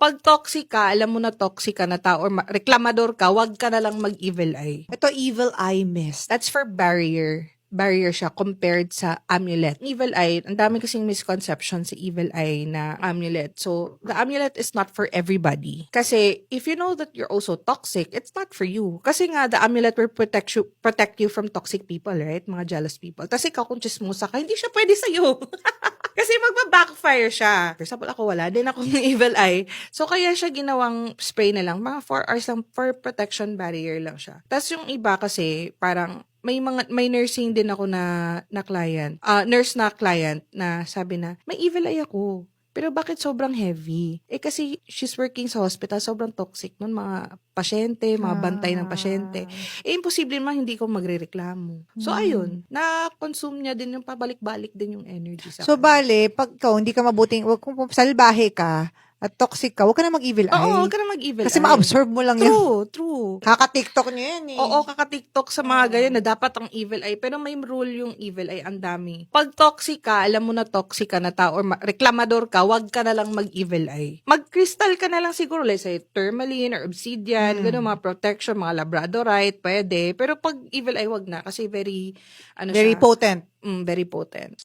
Pag toxic ka, alam mo na toxic ka na tao or reklamador ka, wag ka na lang mag-evil eye. Ito, evil eye mist. That's for barrier. Barrier siya compared sa amulet. Evil eye, ang dami kasing misconception sa evil eye na amulet. So, the amulet is not for everybody. Kasi, if you know that you're also toxic, it's not for you. Kasi nga, the amulet will protect you from toxic people, right? Mga jealous people. Tapos ikaw, kung chismosa ka, hindi siya pwede sa'yo. Kasi magba-backfire siya. For example, ako wala din akong evil eye. So, kaya siya ginawang spray na lang. Mga 4 hours lang for protection barrier lang siya. Tapos yung iba kasi, parang, may nursing din ako na client. Nurse na client na sabi na, may evil eye ako. Pero bakit sobrang heavy? Kasi she's working sa hospital, sobrang toxic nun, mga pasyente, mga bantay ng pasyente. Imposible naman hindi ko magrereklamo. So, ayun, na-consume niya din yung pabalik-balik din yung energy sa So, kanya. bale, pag ikaw hindi ka mabuting, kung salbahe ka, at toxic ka, huwag ka na mag-evil eye. Oo, huwag ka na mag-evil Kasi eye. ma-absorb mo lang yan. True. Kaka-TikTok nyo yan eh. Oo, kaka-TikTok sa mga ganyan na dapat ang evil eye. Pero may rule yung evil eye, ang dami. Pag toxic ka, alam mo na toxic ka na tao or reklamador ka, wag ka na lang mag-evil eye. Mag-crystal ka na lang siguro, let's say, tourmaline or obsidian, gano'n, mga protection, mga labradorite, pwede. Pero pag evil eye, wag na. Kasi very, Very potent. Very potent.